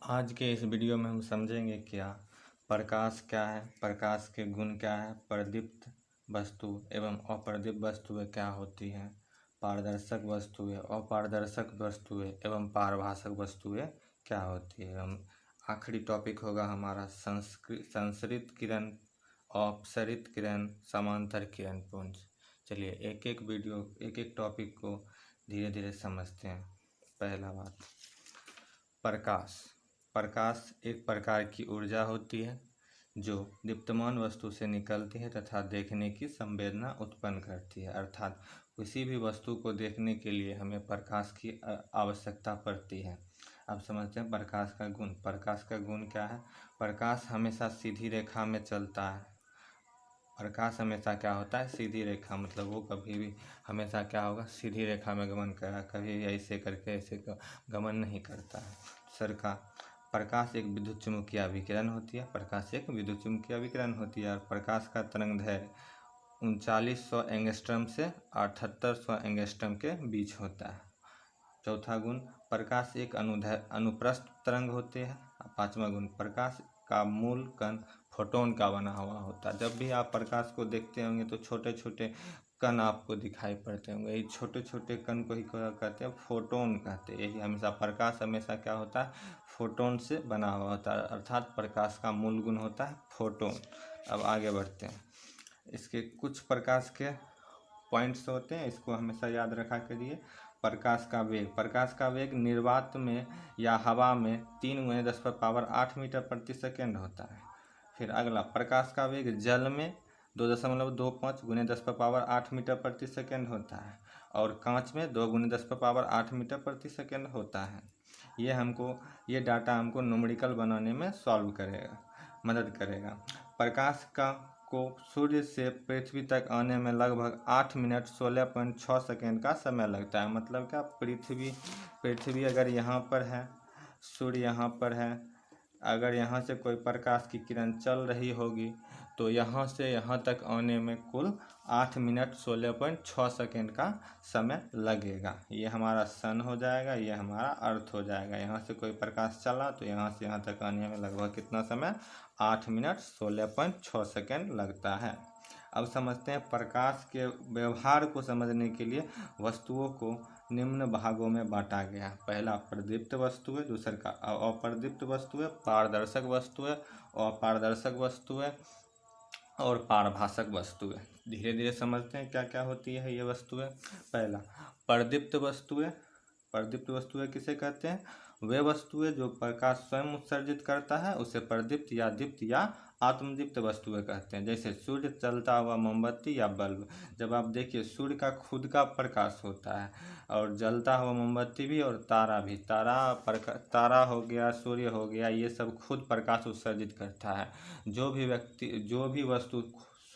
आज के इस वीडियो में हम समझेंगे प्रकाश क्या है, प्रकाश के गुण क्या है, प्रदीप्त वस्तु एवं अप्रदीप्त वस्तुएं क्या होती हैं, पारदर्शक वस्तुएं, अपारदर्शक वस्तुएं एवं पारभाषक वस्तुएं क्या होती है। एवं आखिरी टॉपिक होगा हमारा संसरित किरण, अपसरित किरण, समांतर किरण पुंज। चलिए एक एक टॉपिक को धीरे धीरे समझते हैं। पहला बात, प्रकाश। प्रकाश एक प्रकार की ऊर्जा होती है जो दीप्तमान वस्तु से निकलती है तथा देखने की संवेदना उत्पन्न करती है। अर्थात किसी भी वस्तु को देखने के लिए हमें प्रकाश की आवश्यकता पड़ती है। अब समझते हैं प्रकाश का गुण। प्रकाश का गुण क्या है? प्रकाश हमेशा सीधी रेखा में चलता है। प्रकाश हमेशा क्या होता है? सीधी रेखा, मतलब वो कभी भी हमेशा क्या होगा? सीधी रेखा में गमन करेगा, कभी भी ऐसे करके ऐसे गमन नहीं करता है। दूसर का, प्रकाश एक विद्युत चुम्बकीय अभिकिरण होती है। प्रकाश एक विद्युत चुम्बकीय अभिकिरण होती है और प्रकाश का तरंग दैर्घ्य 3900 एंगस्ट्रम से 7800 एंगस्ट्रम के बीच होता है। चौथा गुण, प्रकाश एक अनुप्रस्थ तरंग होते हैं। पांचवा गुण, प्रकाश का मूल कण फोटोन का बना हुआ होता है। जब भी आप प्रकाश को देखते होंगे तो छोटे छोटे कण आपको दिखाई पड़ते होंगे। यही छोटे छोटे कण को ही कहते हैं फोटोन कहते हैं। यही हमेशा प्रकाश हमेशा क्या होता है? फोटोन से बना हुआ होता है, अर्थात प्रकाश का मूल गुण होता है फोटोन। अब आगे बढ़ते हैं। इसके कुछ प्रकाश के पॉइंट्स होते हैं, इसको हमेशा याद रखा करिए। प्रकाश का वेग। प्रकाश का वेग निर्वात में या हवा में 3 × 10⁸ मीटर प्रति सेकेंड होता है। फिर अगला, प्रकाश का वेग जल में 2.25 × 10⁸ मीटर प्रति सेकेंड होता है और कांच में 2 × 10⁸ मीटर प्रति सेकेंड होता है। ये डाटा हमको न्यूमेरिकल बनाने में सॉल्व करेगा, मदद करेगा। प्रकाश को सूर्य से पृथ्वी तक आने में लगभग 8 मिनट 16.6 सेकेंड का समय लगता है। मतलब क्या, पृथ्वी अगर यहाँ पर है, सूर्य यहाँ पर है, अगर यहाँ से कोई प्रकाश की किरण चल रही होगी तो यहाँ से यहाँ तक आने में कुल 8 मिनट 16.6 सेकेंड का समय लगेगा। ये हमारा सन हो जाएगा, ये हमारा अर्थ हो जाएगा। यहाँ से कोई प्रकाश चला तो यहाँ से यहाँ तक आने में लगभग कितना समय? 8 मिनट 16.6 सेकेंड लगता है। अब समझते हैं प्रकाश के व्यवहार को समझने के लिए वस्तुओं को निम्न भागों में बांटा गया। पहला, प्रदीप्त वस्तुएं। दूसरा का अप्रदीप्त वस्तुएं, पारदर्शक वस्तुएं, अपारदर्शक वस्तुएं और पारभाषक वस्तुएं। धीरे धीरे समझते हैं क्या क्या होती है ये वस्तुएं। पहला, प्रदीप्त वस्तुएं। प्रदीप्त वस्तुएं किसे कहते हैं? वे वस्तुएं जो प्रकाश स्वयं उत्सर्जित करता है उसे प्रदीप्त या दीप्त या आत्मदीप्त वस्तुएं कहते हैं। जैसे सूर्य, चलता हुआ मोमबत्ती या बल्ब। जब आप देखिए, सूर्य का खुद का प्रकाश होता है और जलता हुआ मोमबत्ती भी और तारा भी। तारा हो गया, सूर्य हो गया, ये सब खुद प्रकाश उत्सर्जित करता है। जो भी वस्तु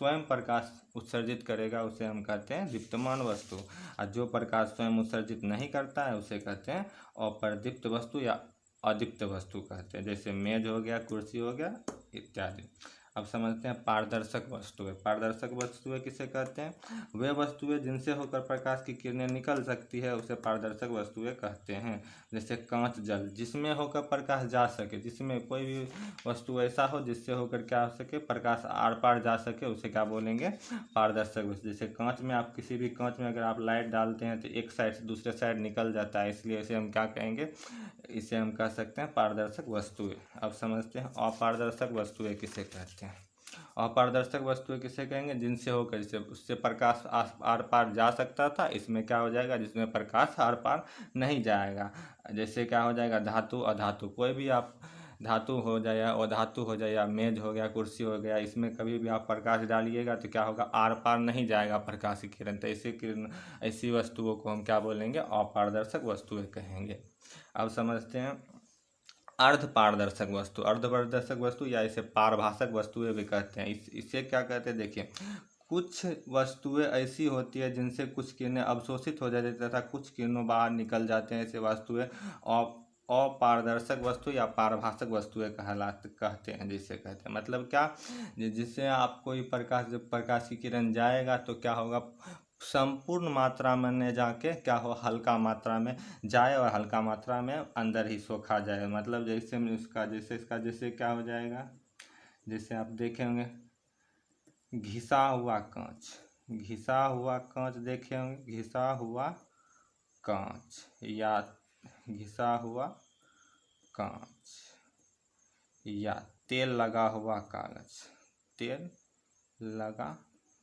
स्वयं प्रकाश उत्सर्जित करेगा उसे हम कहते हैं दीप्तमान वस्तु, और जो प्रकाश स्वयं उत्सर्जित नहीं करता है उसे कहते हैं अप्रदीप्त वस्तु या अदीप्त वस्तु कहते हैं। जैसे मेज हो गया, कुर्सी हो गया इत्यादि। अब समझते हैं पारदर्शक वस्तुएं। पारदर्शक वस्तुएं किसे कहते हैं? वे वस्तुएं जिनसे होकर प्रकाश की किरणें निकल सकती है उसे पारदर्शक वस्तुएं कहते हैं। जैसे कांच, जल, जिसमें होकर प्रकाश जा सके, जिसमें कोई भी वस्तु ऐसा हो जिससे होकर क्या हो सके? प्रकाश आर पार जा सके, उसे क्या बोलेंगे? पारदर्शक वस्तु। जैसे कांच में, आप किसी भी कांच में अगर आप लाइट डालते हैं तो एक साइड से दूसरे साइड निकल जाता है, इसलिए इसे हम क्या कहेंगे? इसे हम कह सकते हैं पारदर्शक वस्तुएं। अब समझते हैं अपारदर्शक वस्तुएं किसे कहते हैं। अपारदर्शक वस्तुएं किसे कहेंगे? जिनसे होकर, जैसे उससे प्रकाश आर पार जा सकता था, इसमें क्या हो जाएगा? जिसमें प्रकाश आर पार नहीं जाएगा। जैसे क्या हो जाएगा? धातु, अधातु। कोई भी आप धातु हो जाए या अधातु हो जाए या मेज हो गया, कुर्सी हो गया, इसमें कभी भी आप प्रकाश डालिएगा तो क्या होगा? आर पार नहीं जाएगा प्रकाश की किरण। तो ऐसी वस्तुओं को हम क्या बोलेंगे? अपारदर्शक वस्तुएं कहेंगे। अब समझते हैं अर्ध पारदर्शक वस्तु। अर्धपारदर्शक वस्तु या इसे पारभाषक वस्तुएं भी कहते हैं। इसे क्या कहते हैं? देखिए, कुछ वस्तुएं ऐसी होती है जिनसे कुछ किरणें अवशोषित हो जाती है तथा कुछ किरणों बाहर निकल जाते हैं। ऐसे वस्तुएं अपारदर्शक वस्तु या पारभाषक वस्तुएं कहते हैं, जिसे कहते हैं। मतलब क्या? जिससे आप कोई प्रकाश, जब प्रकाश की किरण जाएगा तो क्या होगा? संपूर्ण मात्रा में न जाके क्या हो, हल्का मात्रा में जाए और हल्का मात्रा में अंदर ही सोखा जाए। मतलब जैसे में उसका जैसे क्या हो जाएगा, जैसे आप देखे होंगे घिसा हुआ कांच, घिसा हुआ कांच देखे होंगे, घिसा हुआ कांच या घिसा हुआ कांच या तेल लगा हुआ कागज, तेल लगा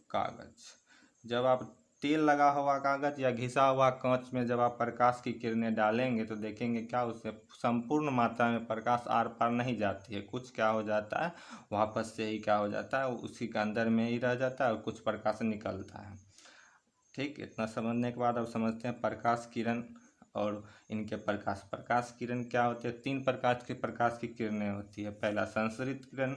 कागज। जब आप तेल लगा हुआ कागज या घिसा हुआ कांच में जब आप प्रकाश की किरणें डालेंगे तो देखेंगे क्या उससे संपूर्ण मात्रा में प्रकाश आर पार नहीं जाती है, कुछ क्या हो जाता है वापस से ही क्या हो जाता है, उसी के अंदर में ही रह जाता है और कुछ प्रकाश निकलता है। ठीक, इतना समझने के बाद अब समझते हैं प्रकाश किरण और इनके प्रकाश किरण क्या होते हैं। 3 प्रकार के प्रकाश की किरणें होती है। पहला संसरित किरण,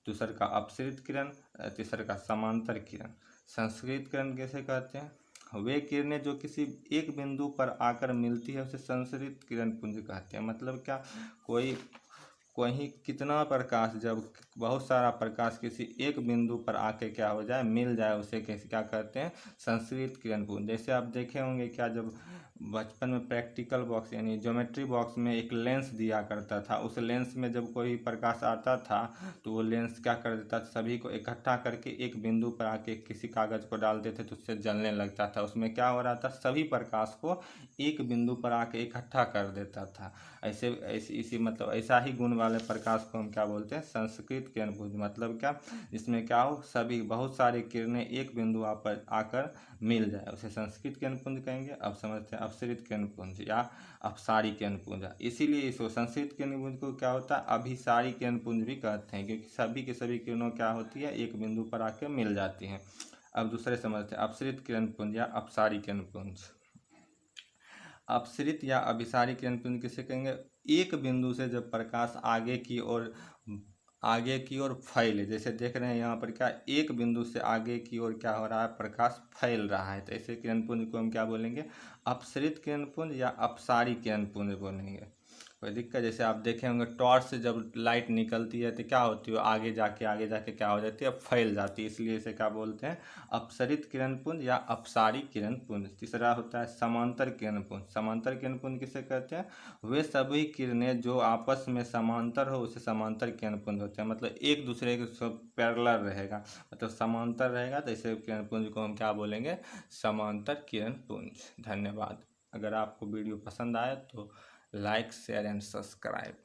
दूसरा का अपसरित किरण, तीसरा का समांतर किरण। संसरित किरण कैसे कहते हैं, वे किरणें जो किसी एक बिंदु पर आकर मिलती है उसे संसरित किरण पुंज कहते हैं। मतलब क्या, कोई कहीं कितना प्रकाश, जब बहुत सारा प्रकाश किसी एक बिंदु पर आके क्या हो जाए, मिल जाए, उसे कैसे क्या कहते हैं, संसरित किरण पुंज। जैसे आप देखे होंगे क्या, जब बचपन में प्रैक्टिकल बॉक्स यानी ज्योमेट्री बॉक्स में एक लेंस दिया करता था, उस लेंस में जब कोई प्रकाश आता था तो वो लेंस क्या कर देता था, सभी को इकट्ठा करके एक बिंदु पर आके किसी कागज को डालते थे तो उससे जलने लगता था। उसमें क्या हो रहा था, सभी प्रकाश को एक बिंदु पर आके इकट्ठा कर देता था। ऐसे इसी मतलब ऐसा ही गुण वाले प्रकाश को हम क्या बोलते हैं, संस्कृत किरण पुंज। मतलब क्या, इसमें क्या हो, सभी बहुत सारी किरणें एक बिंदु पर आकर मिल जाए उसे संस्कृत किरण पुंज कहेंगे। अब समझते हैं अपसरित किरण पुंज या अपसारी किरण पुंज। इसीलिए इसको संस्कृत किरण पुंज को क्या होता है, अभिसारी किरण पुंज भी कहते हैं, क्योंकि सभी की सभी किरणों क्या होती है, एक बिंदु पर आकर मिल जाती हैं। अब दूसरे समझते हैं अपसरित किरण पुंज या अपसारी किरण पुंज। अपसरित या अभिसारी किरण पुंज किसे कहेंगे, एक बिंदु से जब प्रकाश आगे की ओर फैले, जैसे देख रहे हैं यहाँ पर क्या, एक बिंदु से आगे की ओर क्या हो रहा है, प्रकाश फैल रहा है, तो ऐसे किरण पुंज को हम क्या बोलेंगे, अपसरित किरण पुंज या अपसारी किरण पुंज बोलेंगे। कोई दिक्कत, जैसे आप देखे होंगे टॉर्च से जब लाइट निकलती है तो क्या होती है, आगे जाके क्या हो जाती है, फैल जाती है, इसलिए इसे क्या बोलते हैं, अपसरित किरण पुंज या अपसारी किरण पुंज। तीसरा होता है समांतर किरण पुंज। समांतर किरण पुंज किसे कहते हैं, वे सभी किरणें जो आपस में समांतर हो उसे समांतर किरण पुंज होते हैं। मतलब एक दूसरे के पैरेलल रहेगा, मतलब समांतर रहेगा, तो इसे किरण पुंज को हम क्या बोलेंगे, समांतर किरण पुंज। धन्यवाद। अगर आपको वीडियो पसंद आए तो लाइक शेयर एंड सब्सक्राइब।